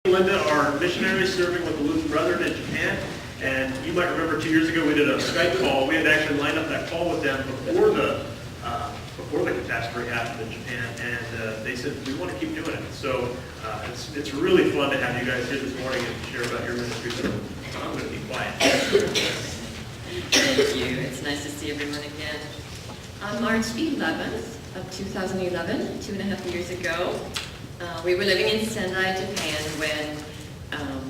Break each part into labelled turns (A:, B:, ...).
A: Linda are missionaries serving with the Lutheran Brethren in Japan, and you might remember 2 years ago we did a Skype call. We had actually lined up that call with them before the catastrophe happened in Japan, and they said we want to keep doing it. So it's really fun to have you guys here this morning and share about your ministry. So I'm going to be quiet.
B: Thank you. It's nice to see everyone again. On March 11th of 2011, 2.5 years ago, we were living in Sendai, Japan, when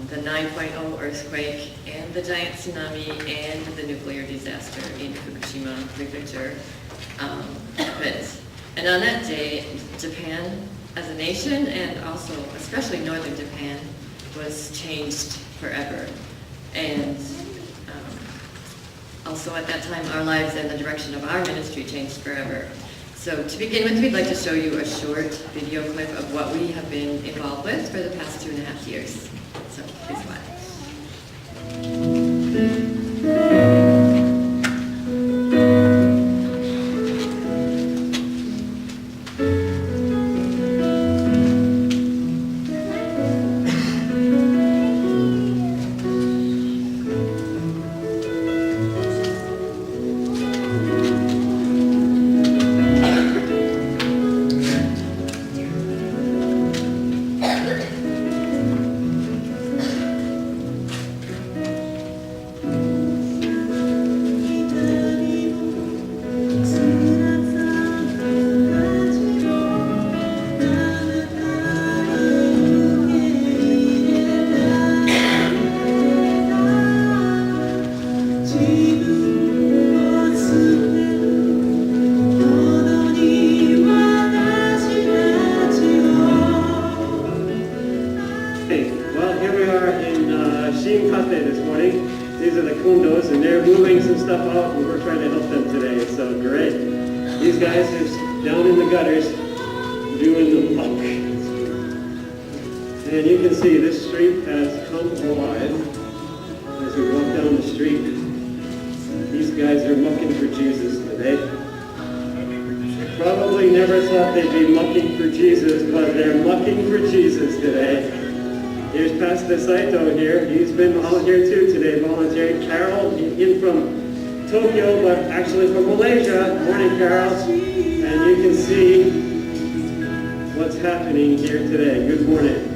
B: the 9.0 earthquake and the giant tsunami and the nuclear disaster in Fukushima Prefecture hit. And on that day, Japan as a nation, and also especially northern Japan, was changed forever. And also at that time, our lives and the direction of our ministry changed forever. So to begin with, we'd like to show you a short video clip of what we have been involved with for the past 2.5 years. So please watch.
C: this morning. These are the kundos, and they're moving some stuff out, and we're trying to help them today. So great. These guys are down in the gutters doing the muck. And you can see this street has come alive as we walk down the street. These guys are mucking for Jesus today. Probably never thought they'd be mucking for Jesus, but they're mucking for Jesus today. Here's Pastor Saito here. He's been out here too today, volunteering. Carol, in from Tokyo, but actually from Malaysia. Morning, Carol. And you can see what's happening here today. Good morning.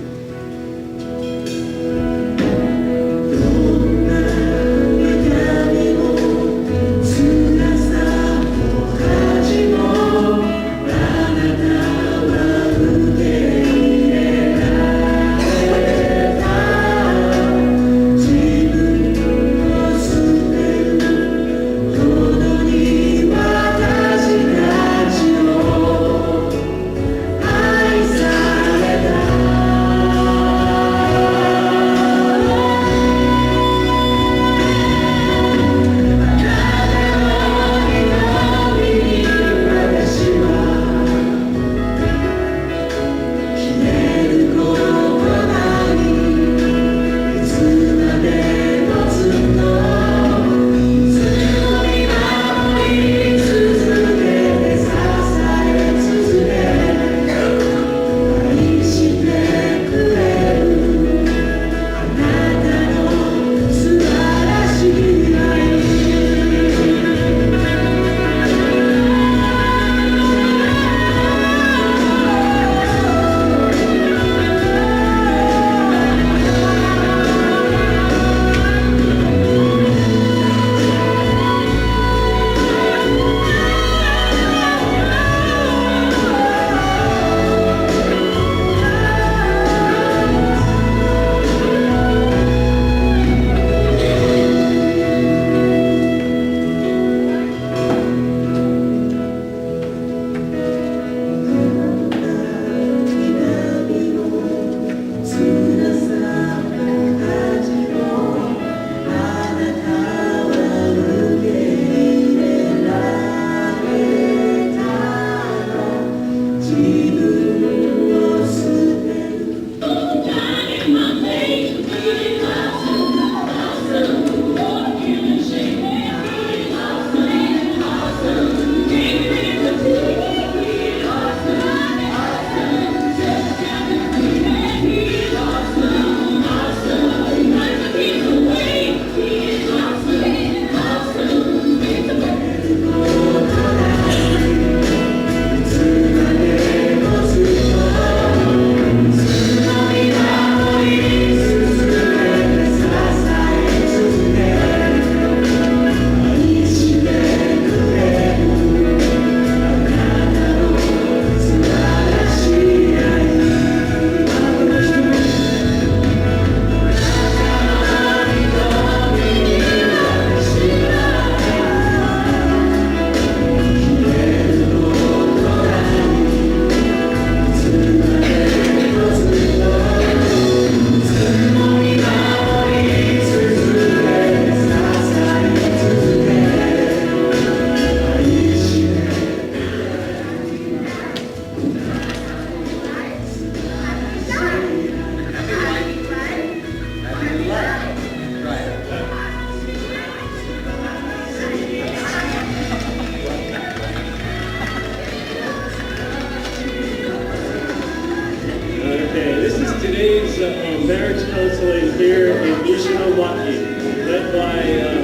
C: children's marriage counseling here in Ishinomaki, led by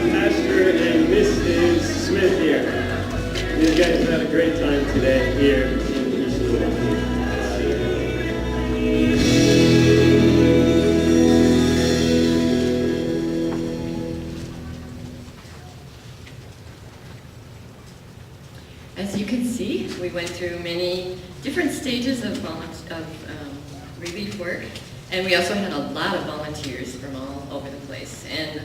C: Pastor and Mrs. Smith here. These guys have had a great time today here in Ishinomaki.
B: As you can see, we went through many different stages of relief work, and we also had a lot of volunteers from all over the place. And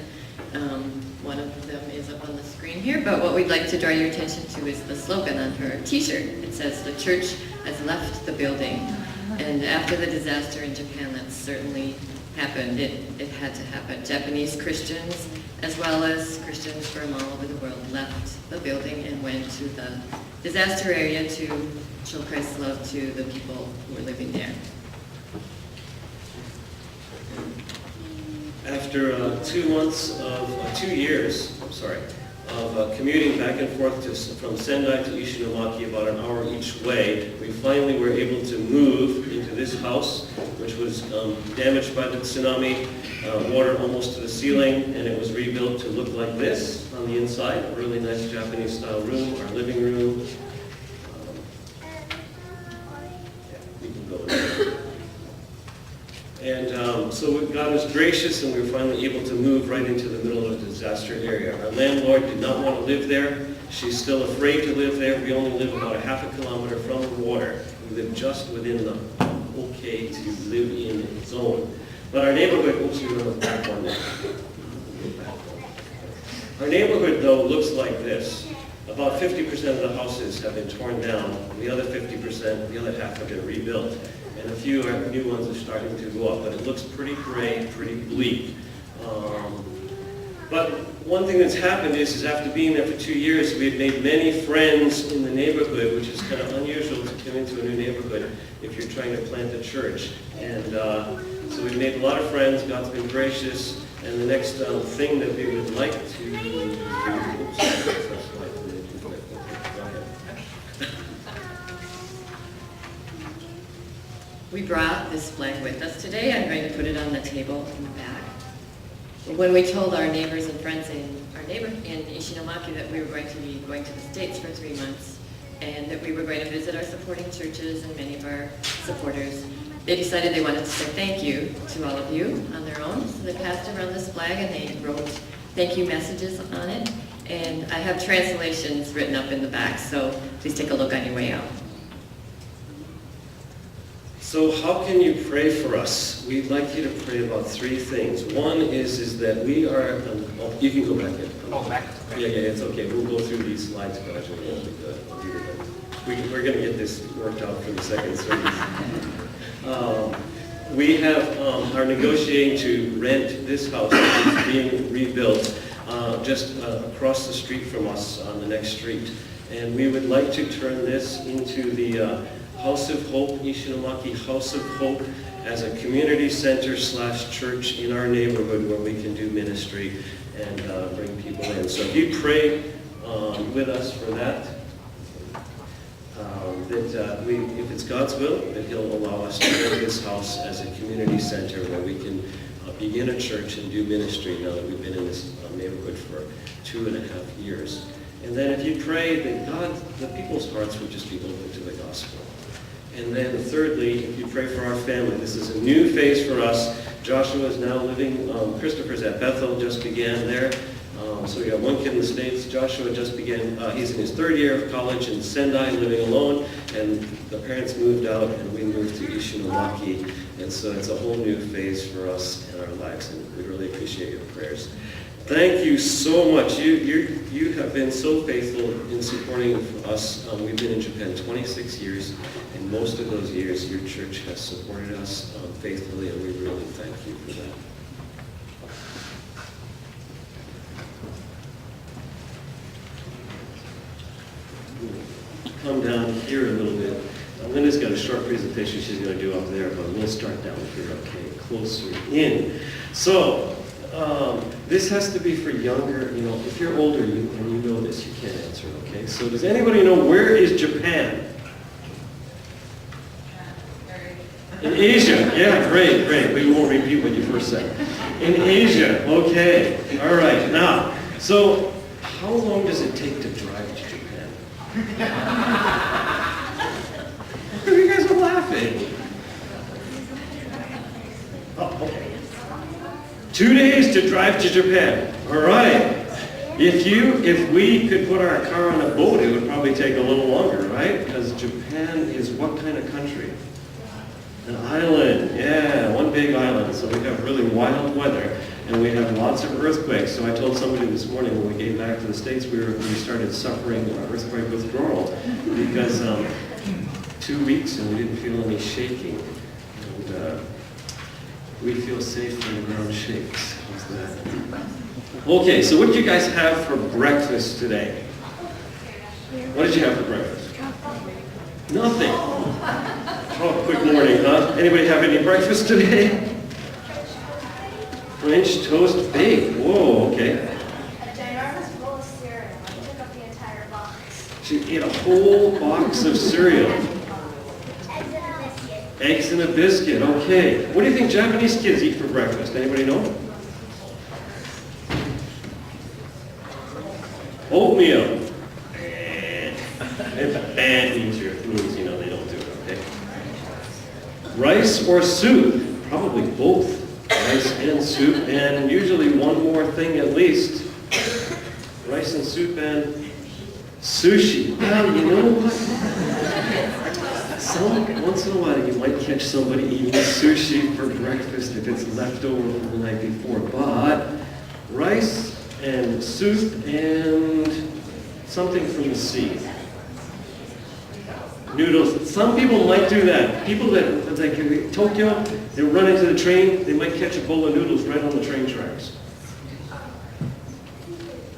B: one of them is up on the screen here, but what we'd like to draw your attention to is the slogan on her t-shirt. It says, "The church has left the building." And after the disaster in Japan, that certainly happened. It had to happen. Japanese Christians, as well as Christians from all over the world, left the building and went to the disaster area to show Christ's love to the people who were living there.
D: After 2 years of commuting back and forth from Sendai to Ishinomaki, about an hour each way, we finally were able to move into this house, which was damaged by the tsunami, water almost to the ceiling, and it was rebuilt to look like this on the inside. A really nice Japanese-style room, our living room. We can go there. And so God was gracious, and we were finally able to move right into the middle of the disaster area. Our landlord did not want to live there. She's still afraid to live there. We only live about a half a kilometer from the water. We live just within the okay to live in zone. But our neighborhood, oops, we're on the back one now. Our neighborhood, though, looks like this. About 50% of the houses have been torn down. The other 50%, the other half have been rebuilt. And a few new ones are starting to go up, but it looks pretty gray, pretty bleak. But one thing that's happened is after being there for 2 years, we've made many friends in the neighborhood, which is kind of unusual to come into a new neighborhood if you're trying to plant a church. And so we've made a lot of friends. God's been gracious. And the next thing that we would like to do,
B: We brought this flag with us today. I'm going to put it on the table in the back. When we told our neighbors and friends in Ishinomaki that we were going to be going to the States for 3 months and that we were going to visit our supporting churches and many of our supporters, they decided they wanted to say thank you to all of you on their own. So they passed around this flag and they wrote thank you messages on it. And I have translations written up in the back, so please take a look on your way out.
D: So how can you pray for us? We'd like you to pray about 3 things. One is that we are, you can go back in.
E: Oh, back.
D: Yeah, it's okay. We'll go through these slides gradually. We're going to get this worked out for the second service. We are negotiating to rent this house that's being rebuilt just across the street from us on the next street. And we would like to turn this into the House of Hope, Ishinomaki House of Hope, as a community center / church in our neighborhood where we can do ministry and bring people in. So if you pray with us for that, if it's God's will, that He'll allow us to rent this house as a community center where we can begin a church and do ministry now that we've been in this neighborhood for 2.5 years. And then if you pray that the people's hearts would just be open to the gospel. And then thirdly, if you pray for our family, this is a new phase for us. Joshua is now living, Christopher's at Bethel, just began there. So we got one kid in the States. Joshua just began, he's in his 3rd year of college in Sendai, living alone. And the parents moved out and we moved to Ishinomaki. And so it's a whole new phase for us in our lives. And we really appreciate your prayers. Thank you so much. You have been so faithful in supporting us. We've been in Japan 26 years, and most of those years your church has supported us faithfully, and we really thank you for that. Come down here a little bit. Linda's got a short presentation she's going to do up there, but we'll start down here, okay, closer in. So, this has to be for younger, if you're older and you know this, you can't answer, okay? So does anybody know where is Japan? In Asia, yeah, great, great. We won't repeat what you first said. In Asia, okay. All right, now, so how long does it take to drive to Japan? You guys are laughing. Oh, okay. 2 days to drive to Japan. All right. If we could put our car on a boat, it would probably take a little longer, right? Because Japan is what kind of country? An island, yeah, one big island. So we have really wild weather, and we have lots of earthquakes. So I told somebody this morning when we came back to the States, we started suffering earthquake withdrawal because 2 weeks and we didn't feel any shaking. And we feel safe when the ground shakes. How's that? Okay, so what did you guys have for breakfast today? What did you have for breakfast? Nothing. Oh, quick morning, huh? Anybody have any breakfast today? French toast baked. Whoa, okay.
E: A ginormous bowl of cereal. I took up the entire box.
D: She ate a whole box of cereal.
E: Eggs and a biscuit.
D: Eggs and a biscuit, okay. What do you think Japanese kids eat for breakfast? Anybody know? Oatmeal. If bad means they don't do it, okay? Rice or soup? Probably both. Rice and soup, and usually one more thing at least. Rice and soup and sushi. Well, you know what? Once in a while you might catch somebody eating sushi for breakfast if it's left over from the night before, but rice and soup and something from the sea. Noodles. Some people might do that. People that, like in Tokyo, they run into the train, they might catch a bowl of noodles right on the train tracks.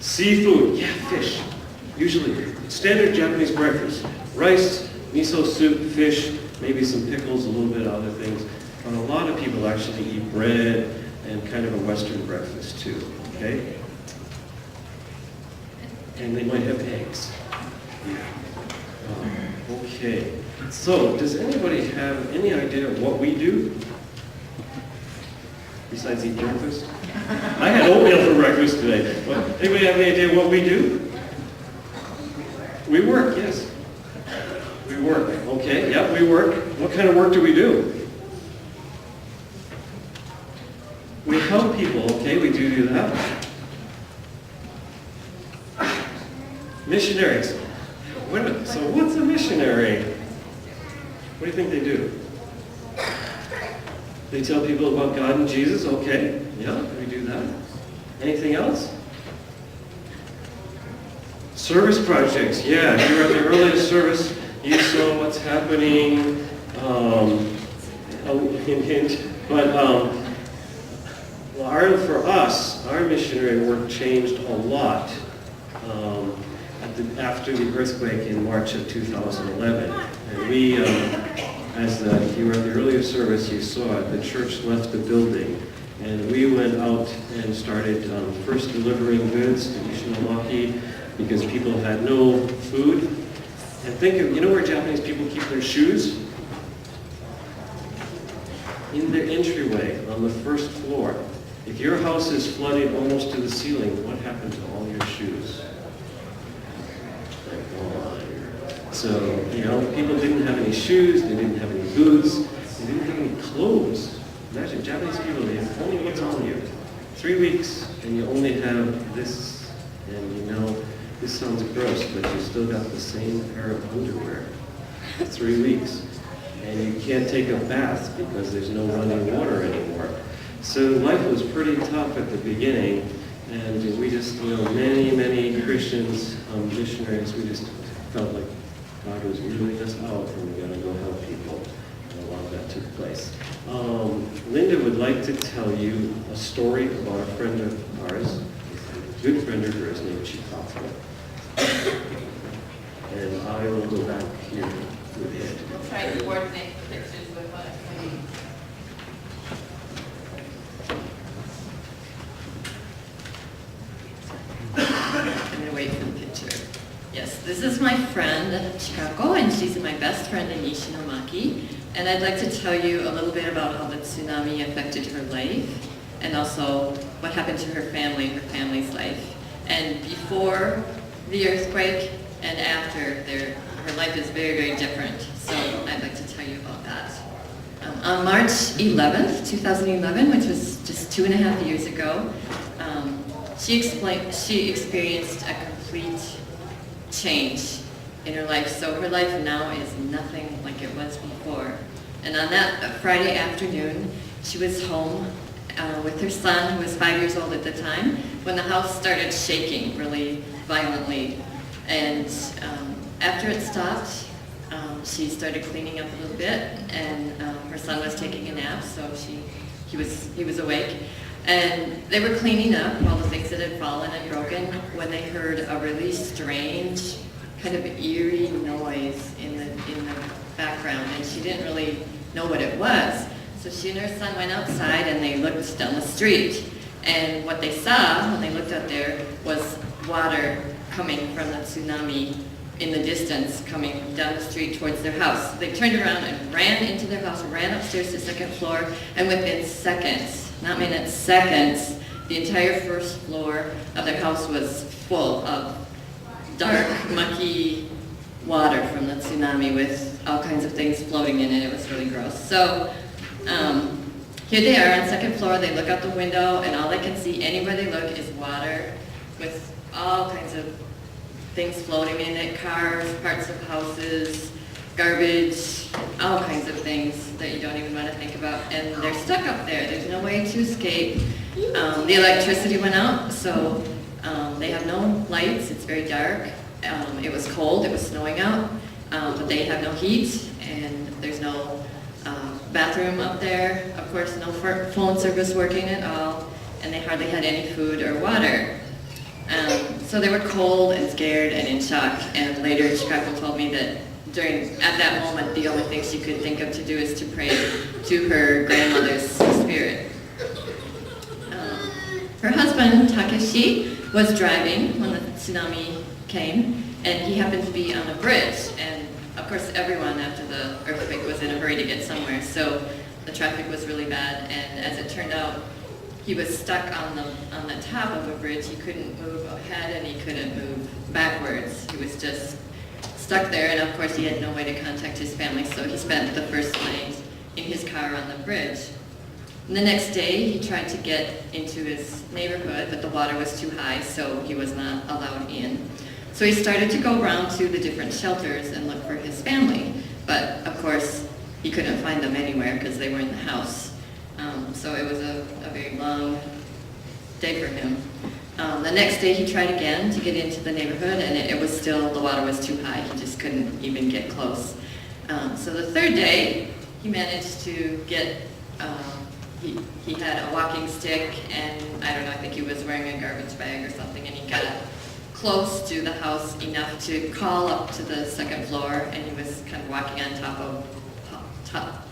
D: Seafood. Yeah, fish. Usually, standard Japanese breakfast. Rice, miso soup, fish, maybe some pickles, a little bit of other things. But a lot of people actually eat bread and kind of a Western breakfast too, okay? And they might have eggs. Okay, so does anybody have any idea of what we do besides eat breakfast? I had oatmeal for breakfast today. But anybody have any idea what we do? We work, yes. We work, okay, yeah, we work. What kind of work do we do? We help people, okay, we do that. Missionaries. Wait a minute, so what's a missionary? What do you think they do? They tell people about God and Jesus, okay. Yeah, we do that. Anything else? Service projects, yeah. If you were at the earliest service, you saw what's happening. Hint, hint. But for us, our missionary work changed a lot. After the earthquake in March of 2011. And we, if you were at the earlier service, you saw it, the church left the building. And we went out and started first delivering goods to Ishinomaki because people had no food. And think of, you know where Japanese people keep their shoes? In their entryway on the first floor. If your house is flooded almost to the ceiling, what happened to all your shoes? So, people didn't have any shoes, they didn't have any boots, they didn't have any clothes. Imagine, Japanese people, they have only what's on you. 3 weeks, and you only have this, and this sounds gross, but you still got the same pair of underwear. 3 weeks. And you can't take a bath because there's no running water anymore. So life was pretty tough at the beginning, and we just, many Christians, missionaries, we just felt like God was really us out and we got to go help people. And a lot of that took place. Linda would like to tell you a story about a friend of ours, a good friend of hers named Chicago. And I will go back here with it.
F: We'll try to coordinate the pictures with what I'm saying.
B: I'm going to wait for the picture. Yes, this is my friend, Chikako, and she's my best friend in Ishinomaki. And I'd like to tell you a little bit about how the tsunami affected her life, and also what happened to her family's life. And before the earthquake and after, her life is very, very different. So I'd like to tell you about that. On March 11th, 2011, which was just 2.5 years ago, she experienced a complete change in her life. So her life now is nothing like it was before. And on that Friday afternoon, she was home with her son, who was 5 years old at the time, when the house started shaking really violently. And after it stopped, she started cleaning up a little bit, and her son was taking a nap, so he was awake. And they were cleaning up all the things that had fallen and broken when they heard a really strange, kind of eerie noise in the background, and she didn't really know what it was. So she and her son went outside and they looked down the street. And what they saw when they looked out there was water coming from the tsunami in the distance, coming down the street towards their house. They turned around and ran into their house, ran upstairs to the second floor, and within seconds, not minutes, seconds, the entire first floor of their house was full of dark, mucky water from the tsunami with all kinds of things floating in it. It was really gross. So here they are on second floor. They look out the window, and all they can see anywhere they look is water with all kinds of things floating in it, cars, parts of houses, garbage, all kinds of things that you don't even want to think about. And they're stuck up there. There's no way to escape. The electricity went out, so they have no lights. It's very dark. It was cold. It was snowing out, but they have no heat, and there's no bathroom up there. Of course, no phone service working at all, and they hardly had any food or water. So they were cold and scared and in shock. And later, Chikako told me that at that moment, the only thing she could think of to do is to pray to her grandmother's spirit. Her husband, Takeshi, was driving when the tsunami came, and he happened to be on a bridge. And of course, everyone after the earthquake was in a hurry to get somewhere, so the traffic was really bad. And as it turned out, he was stuck on the top of a bridge. He couldn't move ahead and he couldn't move backwards. He was just stuck there, and of course he had no way to contact his family, so he spent the first night in his car on the bridge. And the next day he tried to get into his neighborhood, but the water was too high, so he was not allowed in. So he started to go around to the different shelters and look for his family, but of course he couldn't find them anywhere because they were in the house. So it was a very long day for him. The next day he tried again to get into the neighborhood, and the water was too high. He just couldn't even get close. So the third day he managed to get, he had a walking stick, and I don't know, I think he was wearing a garbage bag or something, and he got close to the house enough to call up to the second floor, and he was kind of walking on top of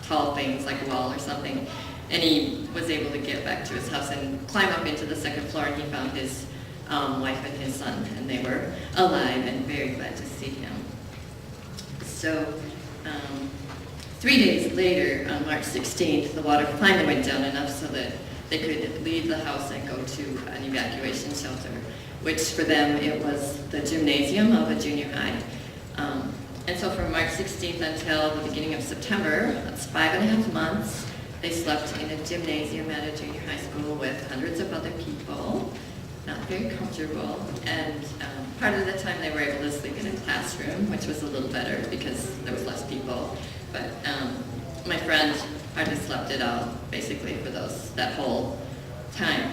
B: tall things like a wall or something. And he was able to get back to his house and climb up into the second floor, and he found his wife and his son, and they were alive and very glad to see him. So 3 days later, on March 16th, the water finally went down enough so that they could leave the house and go to an evacuation shelter, which for them it was the gymnasium of a junior high. And so from March 16th until the beginning of September, that's 5.5 months, they slept in a gymnasium at a junior high school with hundreds of other people, not very comfortable. And part of the time they were able to sleep in a classroom, which was a little better because there was less people. But my friend hardly slept at all, basically, for that whole time.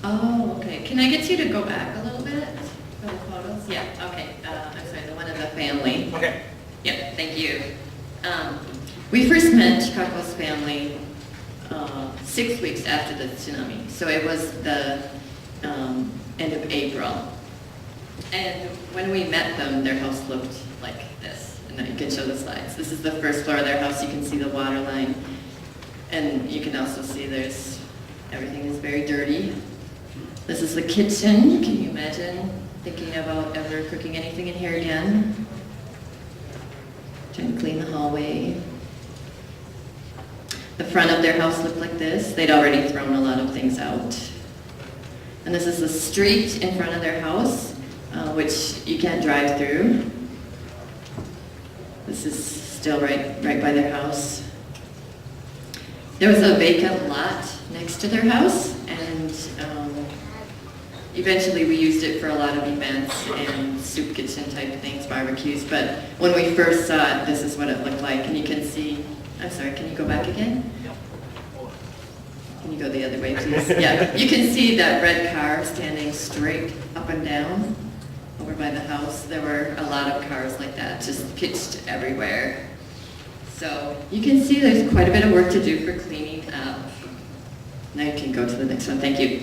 B: Oh, okay. Can I get you to go back a little bit for the photos? Yeah, okay. I'm sorry, the one of the family.
A: Okay.
B: Yep, thank you. We first met Chikako's family 6 weeks after the tsunami. So it was the end of April. And when we met them, their house looked like this. And now you can show the slides. This is the first floor of their house. You can see the water line. And you can also see everything is very dirty. This is the kitchen. Can you imagine thinking about ever cooking anything in here again? Trying to clean the hallway. The front of their house looked like this. They'd already thrown a lot of things out. And this is the street in front of their house, which you can't drive through. This is still right by their house. There was a vacant lot next to their house, and eventually we used it for a lot of events and soup kitchen type things, barbecues. But when we first saw it, this is what it looked like. And you can see, I'm sorry, can you go back again? Can you go the other way, please? Yeah, you can see that red car standing straight up and down over by the house. There were a lot of cars like that, just pitched everywhere. So you can see there's quite a bit of work to do for cleaning up. Now you can go to the next one, thank you.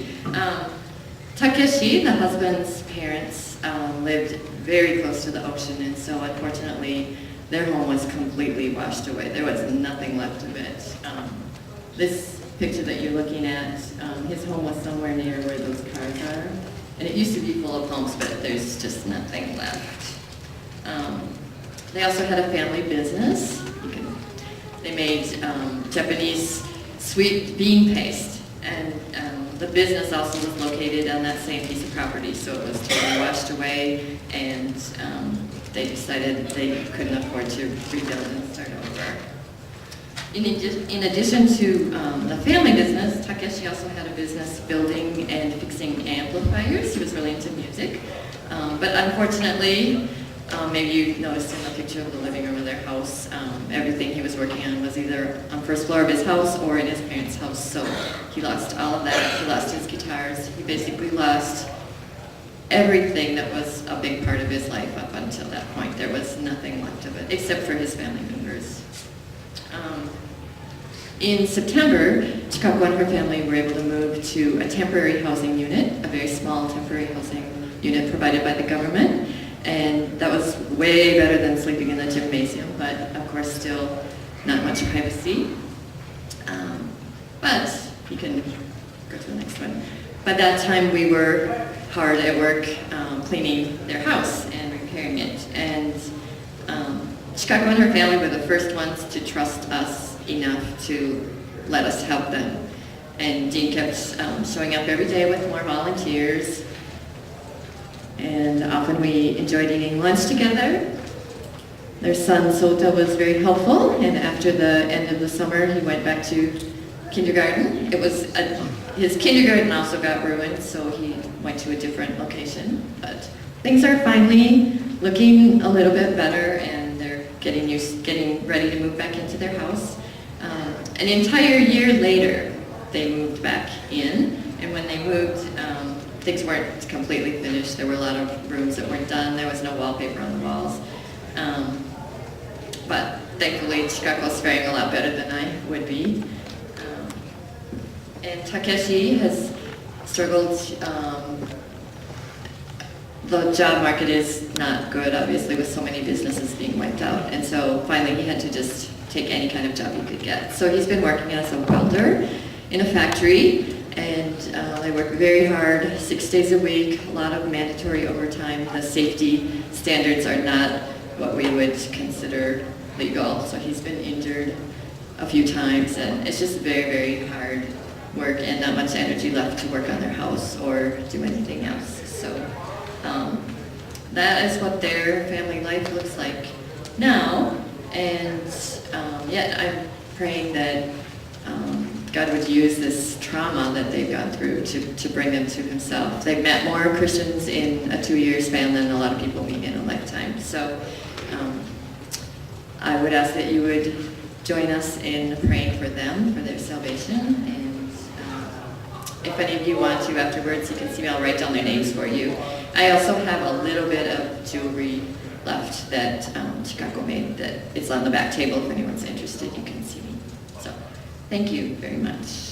B: Takeshi, the husband's parents, lived very close to the ocean, and so unfortunately their home was completely washed away. There was nothing left of it. This picture that you're looking at, his home was somewhere near where those cars are. And it used to be full of homes, but there's just nothing left. They also had a family business. They made Japanese sweet bean paste. And the business also was located on that same piece of property, so it was totally washed away, and they decided they couldn't afford to rebuild and start over. In addition to the family business, Takeshi also had a business building and fixing amplifiers. He was really into music. But unfortunately, maybe you noticed in the picture of the living room of their house, everything he was working on was either on the first floor of his house or in his parents' house. So he lost all of that. He lost his guitars. He basically lost everything that was a big part of his life up until that point. There was nothing left of it, except for his family members. In September, Chikako and her family were able to move to a temporary housing unit, a very small temporary housing unit provided by the government. And that was way better than sleeping in the gymnasium, but of course still not much privacy. But you can go to the next one. By that time we were hard at work cleaning their house and repairing it. And Chikako and her family were the first ones to trust us enough to let us help them. And Dean kept showing up every day with more volunteers. And often we enjoyed eating lunch together. Their son Sota was very helpful, and after the end of the summer he went back to kindergarten. His kindergarten also got ruined, so he went to a different location. But things are finally looking a little bit better, and they're getting ready to move back into their house. An entire year later, they moved back in, and when they moved, things weren't completely finished. There were a lot of rooms that weren't done. There was no wallpaper on the walls. But thankfully, Chikako's faring a lot better than I would be. And Takeshi has struggled. The job market is not good, obviously, with so many businesses being wiped out. And so finally, he had to just take any kind of job he could get. So he's been working as a welder in a factory. And they work very hard, 6 days a week, a lot of mandatory overtime. The safety standards are not what we would consider legal. So he's been injured a few times, and it's just very, very hard work and not much energy left to work on their house or do anything else. So that is what their family life looks like now. And yet I'm praying that God would use this trauma that they've gone through to bring them to himself. They've met more Christians in a 2-year span than a lot of people meet in a lifetime. So I would ask that you would join us in praying for them, for their salvation. And if any of you want to afterwards, you can see me. I'll write down their names for you. I also have a little bit of jewelry left that Chikako made that is on the back table. If anyone's interested, you can see me. So thank you very much.